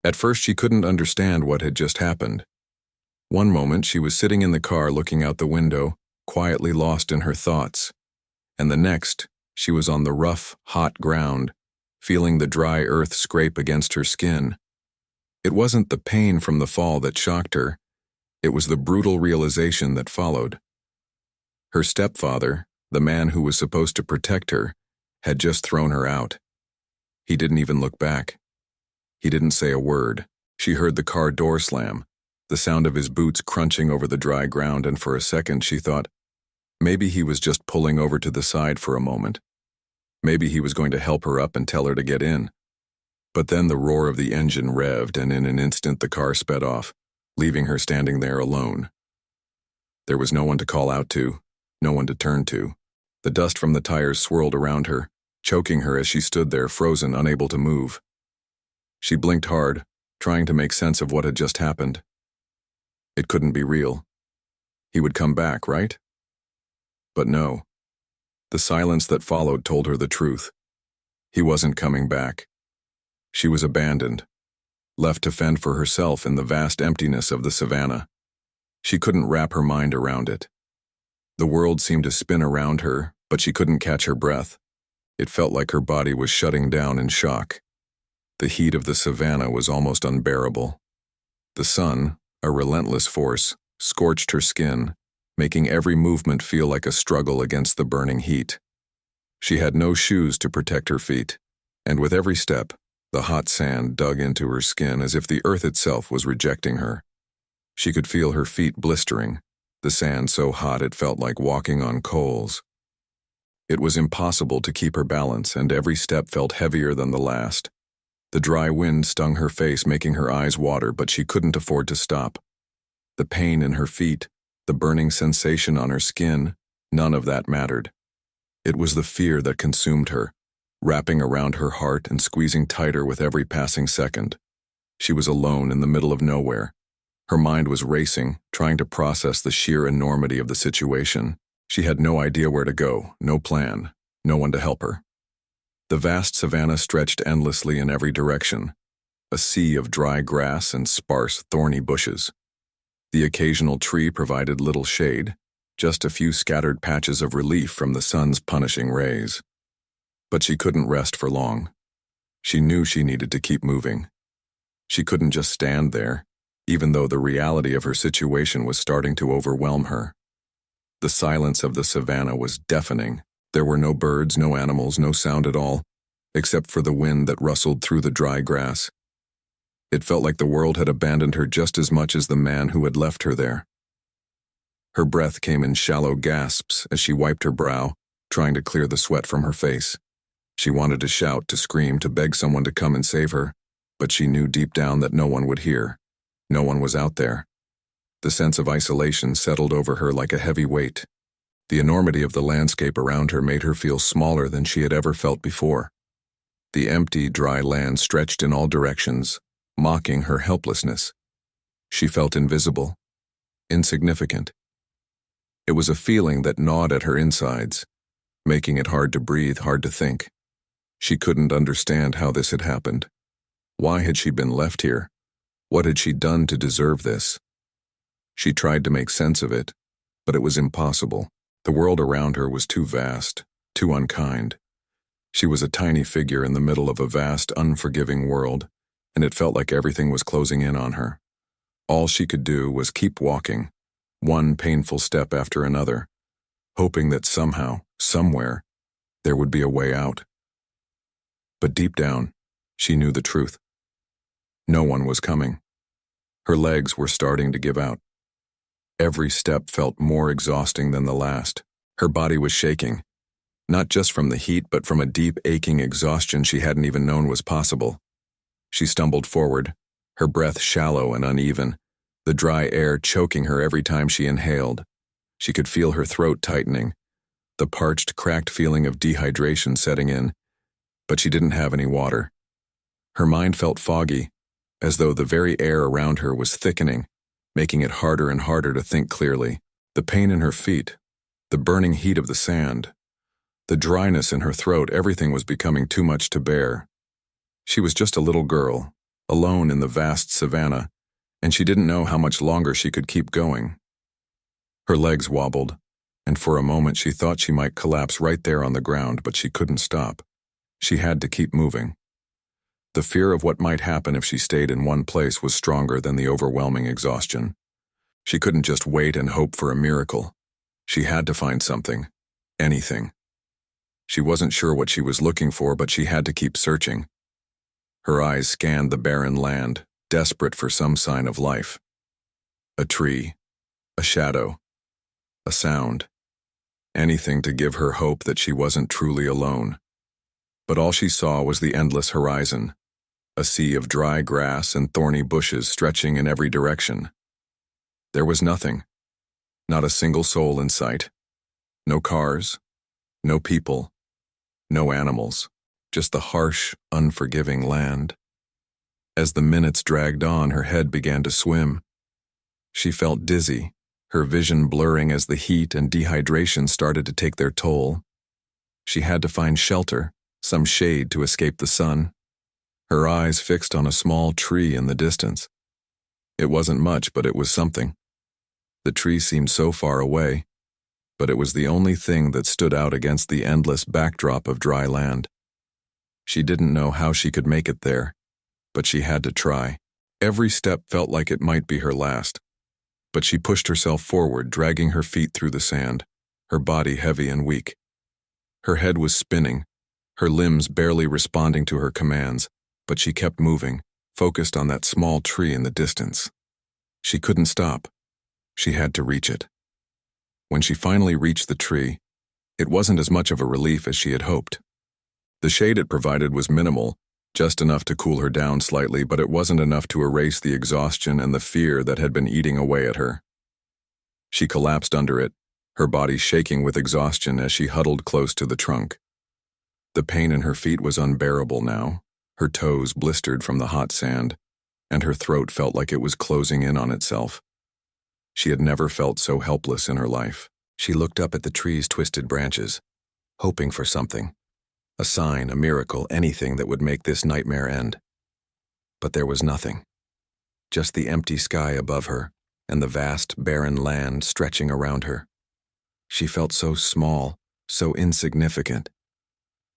At first she couldn't understand what had just happened. One moment she was sitting in the car looking out the window, quietly lost in her thoughts. And the next, she was on the rough, hot ground, feeling the dry earth scrape against her skin. It wasn't the pain from the fall that shocked her, it was the brutal realization that followed. Her stepfather, the man who was supposed to protect her, had just thrown her out. He didn't even look back. He didn't say a word. She heard the car door slam, the sound of his boots crunching over the dry ground, and for a second she thought, maybe he was just pulling over to the side for a moment. Maybe he was going to help her up and tell her to get in. But then the roar of the engine revved, and in an instant the car sped off, leaving her standing there alone. There was no one to call out to, no one to turn to. The dust from the tires swirled around her, choking her as she stood there frozen, unable to move. She blinked hard, trying to make sense of what had just happened. It couldn't be real. He would come back, right? But no. The silence that followed told her the truth. He wasn't coming back. She was abandoned, left to fend for herself in the vast emptiness of the Savanna. She couldn't wrap her mind around it. The world seemed to spin around her, but she couldn't catch her breath. It felt like her body was shutting down in shock. The heat of the Savanna was almost unbearable. The sun, a relentless force, scorched her skin, making every movement feel like a struggle against the burning heat. She had no shoes to protect her feet, and with every step, the hot sand dug into her skin as if the earth itself was rejecting her. She could feel her feet blistering, the sand so hot it felt like walking on coals. It was impossible to keep her balance, and every step felt heavier than the last. The dry wind stung her face, making her eyes water, but she couldn't afford to stop. The pain in her feet, the burning sensation on her skin, none of that mattered. It was the fear that consumed her, wrapping around her heart and squeezing tighter with every passing second. She was alone in the middle of nowhere. Her mind was racing, trying to process the sheer enormity of the situation. She had no idea where to go, no plan, no one to help her. The vast savanna stretched endlessly in every direction, a sea of dry grass and sparse, thorny bushes. The occasional tree provided little shade, just a few scattered patches of relief from the sun's punishing rays. But she couldn't rest for long. She knew she needed to keep moving. She couldn't just stand there, even though the reality of her situation was starting to overwhelm her. The silence of the savanna was deafening. There were no birds, no animals, no sound at all, except for the wind that rustled through the dry grass. It felt like the world had abandoned her just as much as the man who had left her there. Her breath came in shallow gasps as she wiped her brow, trying to clear the sweat from her face. She wanted to shout, to scream, to beg someone to come and save her, but she knew deep down that no one would hear. No one was out there. The sense of isolation settled over her like a heavy weight. The enormity of the landscape around her made her feel smaller than she had ever felt before. The empty, dry land stretched in all directions, mocking her helplessness. She felt invisible, insignificant. It was a feeling that gnawed at her insides, making it hard to breathe, hard to think. She couldn't understand how this had happened. Why had she been left here? What had she done to deserve this? She tried to make sense of it, but it was impossible. The world around her was too vast, too unkind. She was a tiny figure in the middle of a vast, unforgiving world, and it felt like everything was closing in on her. All she could do was keep walking, one painful step after another, hoping that somehow, somewhere, there would be a way out. But deep down, she knew the truth. No one was coming. Her legs were starting to give out. Every step felt more exhausting than the last. Her body was shaking, not just from the heat, but from a deep, aching exhaustion she hadn't even known was possible. She stumbled forward, her breath shallow and uneven, the dry air choking her every time she inhaled. She could feel her throat tightening, the parched, cracked feeling of dehydration setting in, but she didn't have any water. Her mind felt foggy, as though the very air around her was thickening, making it harder and harder to think clearly. The pain in her feet, the burning heat of the sand, the dryness in her throat, everything was becoming too much to bear. She was just a little girl, alone in the vast savanna, and she didn't know how much longer she could keep going. Her legs wobbled, and for a moment she thought she might collapse right there on the ground, but she couldn't stop. She had to keep moving. The fear of what might happen if she stayed in one place was stronger than the overwhelming exhaustion. She couldn't just wait and hope for a miracle. She had to find something, anything. She wasn't sure what she was looking for, but she had to keep searching. Her eyes scanned the barren land, desperate for some sign of life. A tree, a shadow, a sound. Anything to give her hope that she wasn't truly alone. But all she saw was the endless horizon, a sea of dry grass and thorny bushes stretching in every direction. There was nothing, not a single soul in sight. No cars, no people, no animals, just the harsh, unforgiving land. As the minutes dragged on, her head began to swim. She felt dizzy, her vision blurring as the heat and dehydration started to take their toll. She had to find shelter, some shade to escape the sun. Her eyes fixed on a small tree in the distance. It wasn't much, but it was something. The tree seemed so far away, but it was the only thing that stood out against the endless backdrop of dry land. She didn't know how she could make it there, but she had to try. Every step felt like it might be her last, but she pushed herself forward, dragging her feet through the sand, her body heavy and weak. Her head was spinning, her limbs barely responding to her commands, but she kept moving, focused on that small tree in the distance. She couldn't stop. She had to reach it. When she finally reached the tree, it wasn't as much of a relief as she had hoped. The shade it provided was minimal, just enough to cool her down slightly, but it wasn't enough to erase the exhaustion and the fear that had been eating away at her. She collapsed under it, her body shaking with exhaustion as she huddled close to the trunk. The pain in her feet was unbearable now, her toes blistered from the hot sand, and her throat felt like it was closing in on itself. She had never felt so helpless in her life. She looked up at the tree's twisted branches, hoping for something. A sign, a miracle, anything that would make this nightmare end. But there was nothing. Just the empty sky above her and the vast, barren land stretching around her. She felt so small, so insignificant.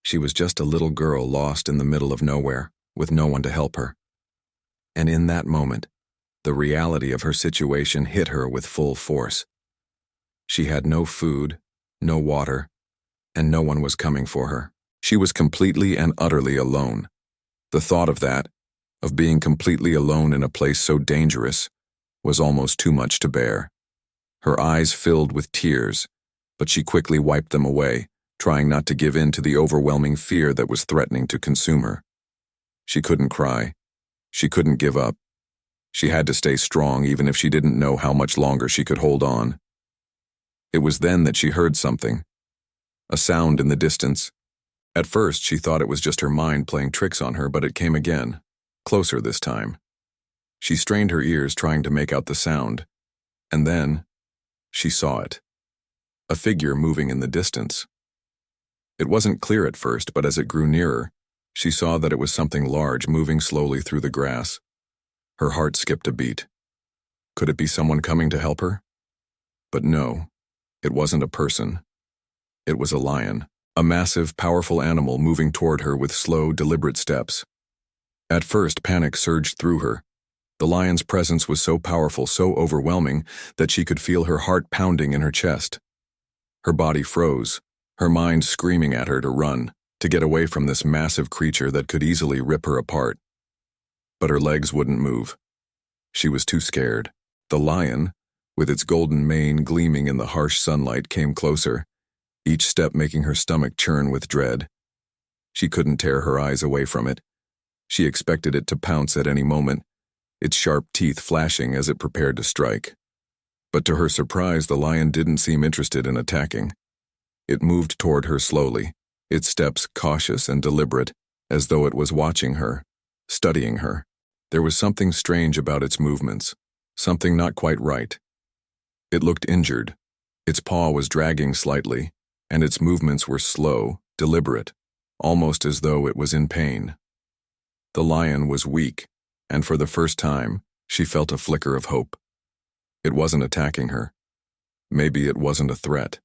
She was just a little girl lost in the middle of nowhere, with no one to help her. And in that moment, the reality of her situation hit her with full force. She had no food, no water, and no one was coming for her. She was completely and utterly alone. The thought of that, of being completely alone in a place so dangerous, was almost too much to bear. Her eyes filled with tears, but she quickly wiped them away, trying not to give in to the overwhelming fear that was threatening to consume her. She couldn't cry. She couldn't give up. She had to stay strong even if she didn't know how much longer she could hold on. It was then that she heard something. A sound in the distance. At first, she thought it was just her mind playing tricks on her, but it came again, closer this time. She strained her ears trying to make out the sound, and then she saw it. A figure moving in the distance. It wasn't clear at first, but as it grew nearer, she saw that it was something large moving slowly through the grass. Her heart skipped a beat. Could it be someone coming to help her? But no, it wasn't a person. It was a lion, a massive, powerful animal moving toward her with slow, deliberate steps. At first, panic surged through her. The lion's presence was so powerful, so overwhelming, that she could feel her heart pounding in her chest. Her body froze, her mind screaming at her to run, to get away from this massive creature that could easily rip her apart. But her legs wouldn't move. She was too scared. The lion, with its golden mane gleaming in the harsh sunlight, came closer, each step making her stomach churn with dread. She couldn't tear her eyes away from it. She expected it to pounce at any moment, its sharp teeth flashing as it prepared to strike. But to her surprise, the lion didn't seem interested in attacking. It moved toward her slowly, its steps cautious and deliberate, as though it was watching her, studying her. There was something strange about its movements, something not quite right. It looked injured. Its paw was dragging slightly, and its movements were slow, deliberate, almost as though it was in pain. The lion was weak, and for the first time, she felt a flicker of hope. It wasn't attacking her. Maybe it wasn't a threat.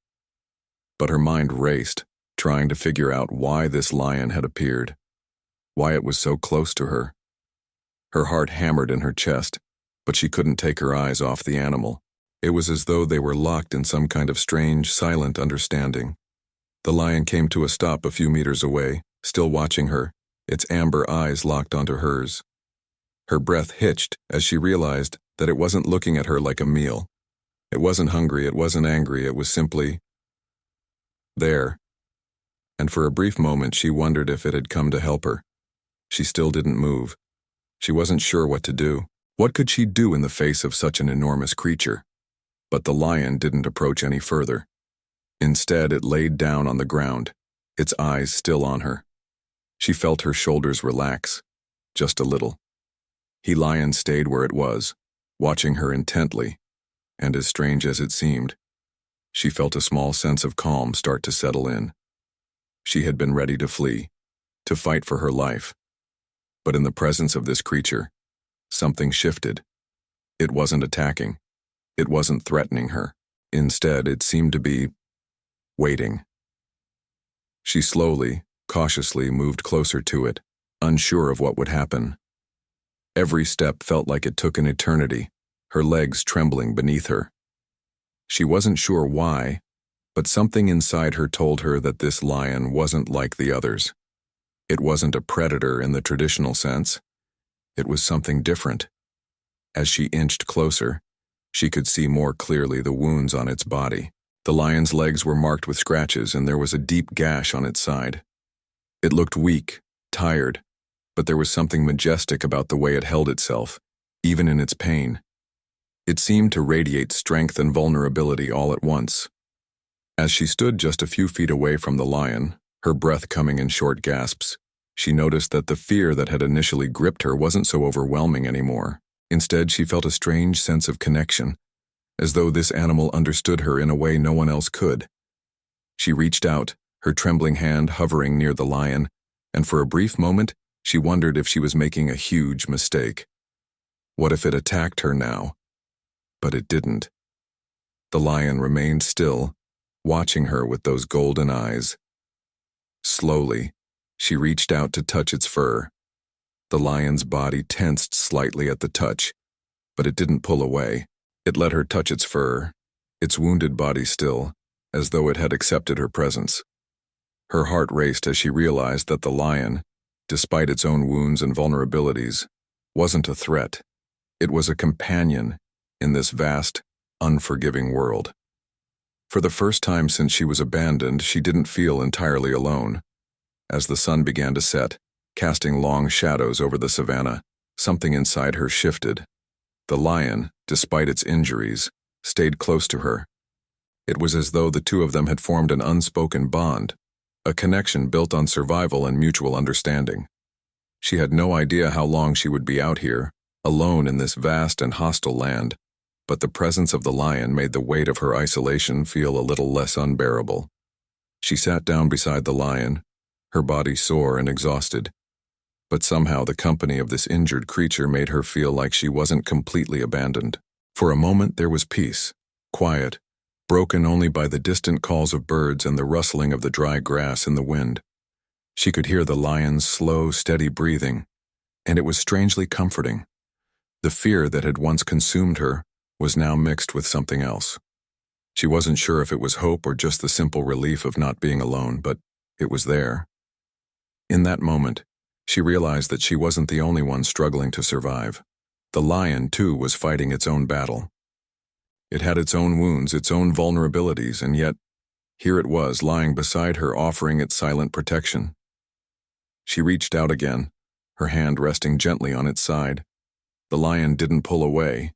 But her mind raced, trying to figure out why this lion had appeared, why it was so close to her. Her heart hammered in her chest, but she couldn't take her eyes off the animal. It was as though they were locked in some kind of strange, silent understanding. The lion came to a stop a few meters away, still watching her, its amber eyes locked onto hers. Her breath hitched as she realized that it wasn't looking at her like a meal. It wasn't hungry, it wasn't angry, it was simply there. And for a brief moment she wondered if it had come to help her. She still didn't move. She wasn't sure what to do. What could she do in the face of such an enormous creature? But the lion didn't approach any further. Instead, it laid down on the ground, its eyes still on her. She felt her shoulders relax, just a little. The lion stayed where it was, watching her intently, and as strange as it seemed, she felt a small sense of calm start to settle in. She had been ready to flee, to fight for her life. But in the presence of this creature, something shifted. It wasn't attacking. It wasn't threatening her. Instead, it seemed to be waiting. She slowly, cautiously moved closer to it, unsure of what would happen. Every step felt like it took an eternity, her legs trembling beneath her. She wasn't sure why, but something inside her told her that this lion wasn't like the others. It wasn't a predator in the traditional sense. It was something different. As she inched closer, she could see more clearly the wounds on its body. The lion's legs were marked with scratches, and there was a deep gash on its side. It looked weak, tired, but there was something majestic about the way it held itself, even in its pain. It seemed to radiate strength and vulnerability all at once. As she stood just a few feet away from the lion, her breath coming in short gasps, she noticed that the fear that had initially gripped her wasn't so overwhelming anymore. Instead, she felt a strange sense of connection, as though this animal understood her in a way no one else could. She reached out, her trembling hand hovering near the lion, and for a brief moment, she wondered if she was making a huge mistake. What if it attacked her now? But it didn't. The lion remained still, watching her with those golden eyes. Slowly, she reached out to touch its fur. The lion's body tensed slightly at the touch, but it didn't pull away. It let her touch its fur, its wounded body still, as though it had accepted her presence. Her heart raced as she realized that the lion, despite its own wounds and vulnerabilities, wasn't a threat. It was a companion in this vast, unforgiving world. For the first time since she was abandoned, she didn't feel entirely alone. As the sun began to set, casting long shadows over the savanna, something inside her shifted. The lion, despite its injuries, stayed close to her. It was as though the two of them had formed an unspoken bond, a connection built on survival and mutual understanding. She had no idea how long she would be out here, alone in this vast and hostile land, but the presence of the lion made the weight of her isolation feel a little less unbearable. She sat down beside the lion, her body sore and exhausted, but somehow the company of this injured creature made her feel like she wasn't completely abandoned. For a moment there was peace, quiet, broken only by the distant calls of birds and the rustling of the dry grass in the wind. She could hear the lion's slow, steady breathing, and it was strangely comforting. The fear that had once consumed her was now mixed with something else. She wasn't sure if it was hope or just the simple relief of not being alone, but it was there. In that moment, she realized that she wasn't the only one struggling to survive. The lion, too, was fighting its own battle. It had its own wounds, its own vulnerabilities, and yet, here it was, lying beside her, offering its silent protection. She reached out again, her hand resting gently on its side. The lion didn't pull away.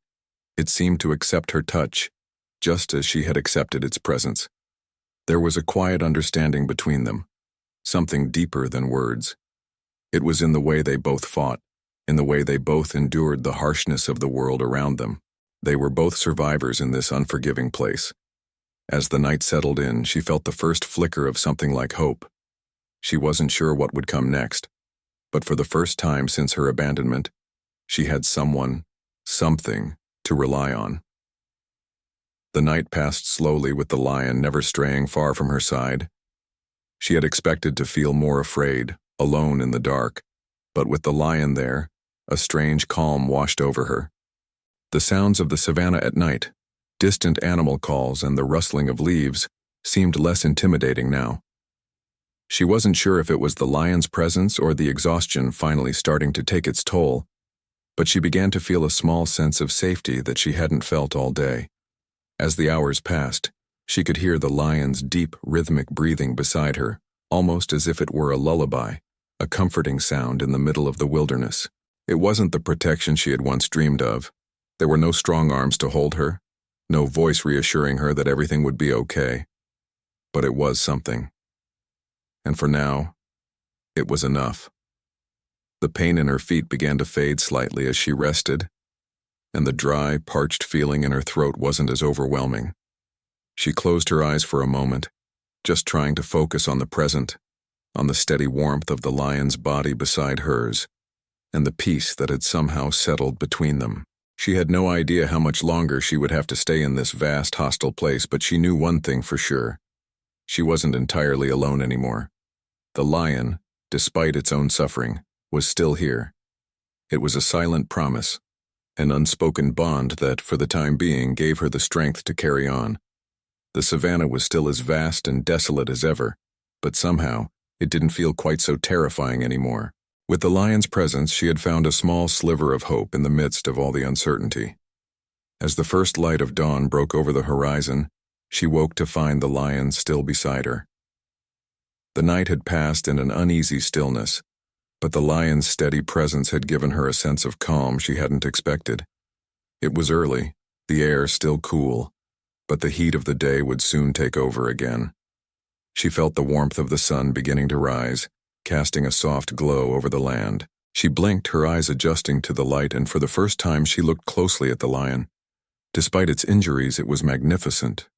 It seemed to accept her touch, just as she had accepted its presence. There was a quiet understanding between them, something deeper than words. It was in the way they both fought, in the way they both endured the harshness of the world around them. They were both survivors in this unforgiving place. As the night settled in, she felt the first flicker of something like hope. She wasn't sure what would come next, but for the first time since her abandonment, She had someone, something, to rely on. The night passed slowly with the lion never straying far from her side. She had expected to feel more afraid, alone in the dark, but with the lion there, a strange calm washed over her. The sounds of the savanna at night, distant animal calls and the rustling of leaves, seemed less intimidating now. She wasn't sure if it was the lion's presence or the exhaustion finally starting to take its toll, but she began to feel a small sense of safety that she hadn't felt all day. As the hours passed, she could hear the lion's deep, rhythmic breathing beside her, almost as if it were a lullaby, a comforting sound in the middle of the wilderness. It wasn't the protection she had once dreamed of. There were no strong arms to hold her, no voice reassuring her that everything would be okay. But it was something. And for now, it was enough. The pain in her feet began to fade slightly as she rested, and the dry, parched feeling in her throat wasn't as overwhelming. She closed her eyes for a moment, just trying to focus on the present, on the steady warmth of the lion's body beside hers, and the peace that had somehow settled between them. She had no idea how much longer she would have to stay in this vast, hostile place, but she knew one thing for sure. She wasn't entirely alone anymore. The lion, despite its own suffering, was still here. It was a silent promise, an unspoken bond that, for the time being, gave her the strength to carry on. The savanna was still as vast and desolate as ever, but somehow, it didn't feel quite so terrifying anymore. With the lion's presence, she had found a small sliver of hope in the midst of all the uncertainty. As the first light of dawn broke over the horizon, she woke to find the lion still beside her. The night had passed in an uneasy stillness, but the lion's steady presence had given her a sense of calm she hadn't expected. It was early, the air still cool, but the heat of the day would soon take over again. She felt the warmth of the sun beginning to rise, casting a soft glow over the land. She blinked, her eyes adjusting to the light, and for the first time she looked closely at the lion. Despite its injuries, it was magnificent.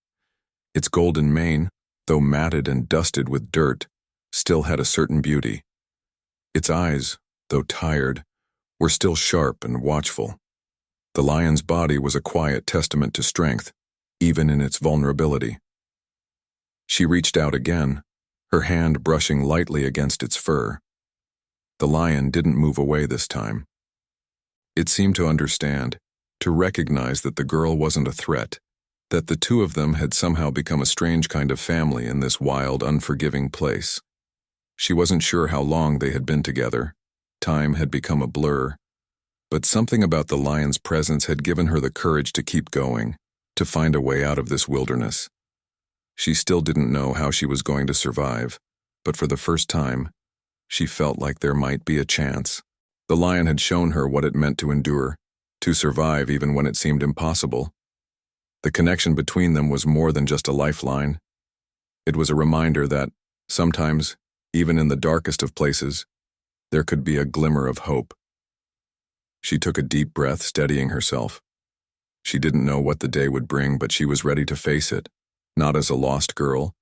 Its golden mane, though matted and dusted with dirt, still had a certain beauty. Its eyes, though tired, were still sharp and watchful. The lion's body was a quiet testament to strength, even in its vulnerability. She reached out again, her hand brushing lightly against its fur. The lion didn't move away this time. It seemed to understand, to recognize that the girl wasn't a threat, that the two of them had somehow become a strange kind of family in this wild, unforgiving place. She wasn't sure how long they had been together. Time had become a blur. But something about the lion's presence had given her the courage to keep going, to find a way out of this wilderness. She still didn't know how she was going to survive, but for the first time, she felt like there might be a chance. The lion had shown her what it meant to endure, to survive even when it seemed impossible. The connection between them was more than just a lifeline. It was a reminder that, sometimes, even in the darkest of places, there could be a glimmer of hope. She took a deep breath, steadying herself. She didn't know what the day would bring, but she was ready to face it, not as a lost girl,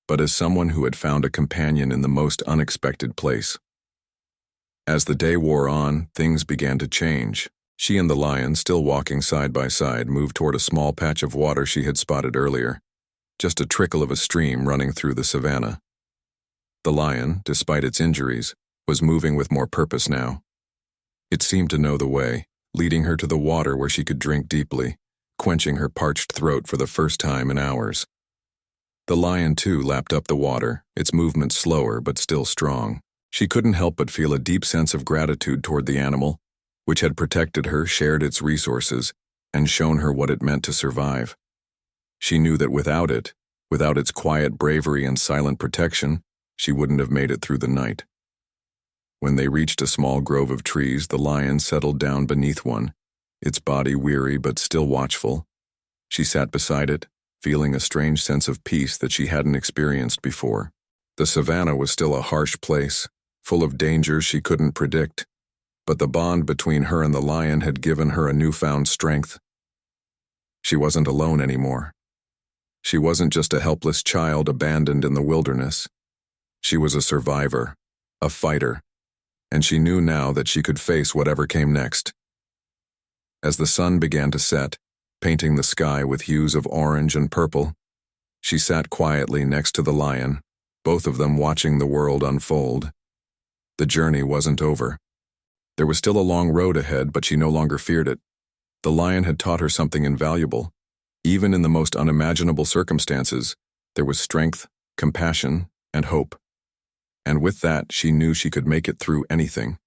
but as someone who had found a companion in the most unexpected place. As the day wore on, things began to change. She and the lion, still walking side by side, moved toward a small patch of water she had spotted earlier, just a trickle of a stream running through the savanna. The lion, despite its injuries, was moving with more purpose now. It seemed to know the way, leading her to the water where she could drink deeply, quenching her parched throat for the first time in hours. The lion, too, lapped up the water, its movements slower but still strong. She couldn't help but feel a deep sense of gratitude toward the animal, which had protected her, shared its resources, and shown her what it meant to survive. She knew that without it, without its quiet bravery and silent protection, she wouldn't have made it through the night. When they reached a small grove of trees, the lion settled down beneath one, its body weary but still watchful. She sat beside it, feeling a strange sense of peace that she hadn't experienced before. The savanna was still a harsh place, full of dangers she couldn't predict, but the bond between her and the lion had given her a newfound strength. She wasn't alone anymore. She wasn't just a helpless child abandoned in the wilderness. She was a survivor, a fighter, and she knew now that she could face whatever came next. As the sun began to set, painting the sky with hues of orange and purple, she sat quietly next to the lion, both of them watching the world unfold. The journey wasn't over. There was still a long road ahead, but she no longer feared it. The lion had taught her something invaluable. Even in the most unimaginable circumstances, there was strength, compassion, and hope. And with that, she knew she could make it through anything.